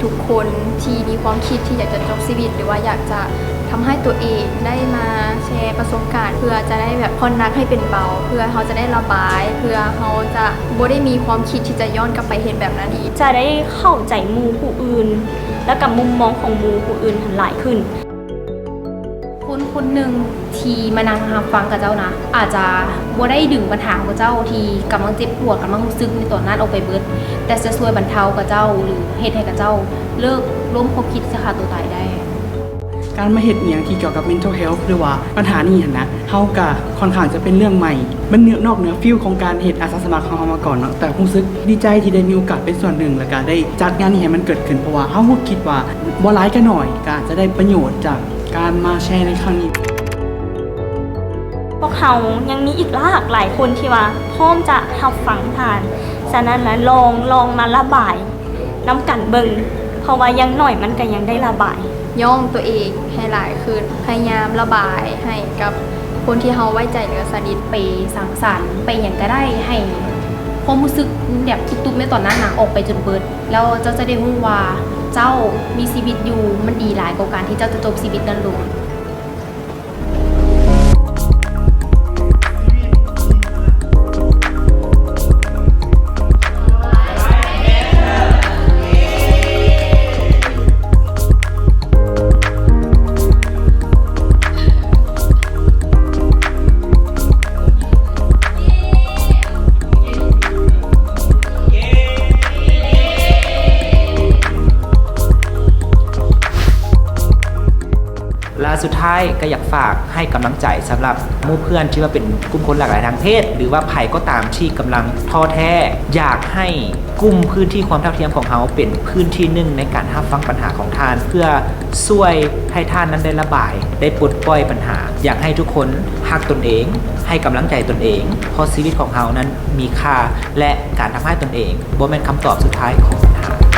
ทุกคนที่มีความคิดที่อยากจะจบชีวิตหรือว่าอยากจะทำให้ตัวเองได้มาแชร์ประสบการณ์เพื่อจะได้แบบผ่อนหนักให้เป็นเบาเพื่อเขาจะได้ระบายเพื่อเขาจะบ่ได้มีความคิดที่จะย้อนกลับไปเห็นแบบนั้นอีกจะได้เข้าใจหมู่ผู้อื่นและกับมุมมองของหมู่ผู้อื่นหลายขึ้นคนหนึ่งที่มานั่งรับฟังกับเจ้านะอาจจะบ่ได้ดึงปัญหาของเจ้าที่กำลังเจ็บปวดกำลังรู้สึกในตอนนั้นออกไปเบิดแต่จะช่วยบรรเทากับเจ้าหรือเหตุให้กับเจ้าเลิกล้มความคิดจะฆ่าตัวตายได้การมาเฮ็ดอย่างที่เกี่ยวกับ mental health หรือว่าปัญหานี้หั่นนะเฮาก็ค่อนข้างจะเป็นเรื่องใหม่มันนอกเหนือฟิลของการเฮ็ดอาสาสมัครของเฮามาก่อนเนาะแต่รู้สึกดีใจที่ได้มีโอกาสเป็นส่วนหนึ่งและก็ได้จัดงานนี้ให้มันเกิดขึ้นเพราะว่าเฮาคิดว่าบ่หลายก็น้อยก็อาจจะได้ประโยชน์จากการมาแชร์ในครั้งนี้พวกเขายังมีอีกหลายคนที่ว่าพร้อมจะรับฟังผ่านฉะนั้นแล้วลองมาระบายน้ำกันเบิ่งเพราะว่ายังหน่อยมันก็ยังได้ระบายย่องตัวเองให้หลายขึ้นพยายามระบายให้กับคนที่เขาไว้ใจหรือสนิทไปสังสรรค์ไปอย่างก็ได้ให้ความรู้สึกแบบทุกๆในตอนนั้นนะออกไปจนเบิดแล้วเจ้าจะได้รู้ว่าเจ้ามีชีวิตอยู่มันดีหลายกว่าการที่เจ้าจะจบชีวิตนั้นลงและสุดท้ายก็อยากฝากให้กำลังใจสำหรับหมู่เพื่อนที่ว่าเป็นกลุ่มคนหลากหลายทางเพศหรือว่าภัยก็ตามที่กำลังท้อแท้อยากให้กลุ่มพื้นที่ความเท่าเทียมของเขาเป็นพื้นที่หนึ่งในการรับฟังปัญหาของท่านเพื่อช่วยให้ท่านนั้นได้ระบายได้ปลดปล่อยปัญหาอยากให้ทุกคนฮักตนเองให้กำลังใจตนเองเพราะชีวิตของเขานั้นมีค่าและการทำให้ตนเองบ่แม่นคำตอบสุดท้ายของปัญหา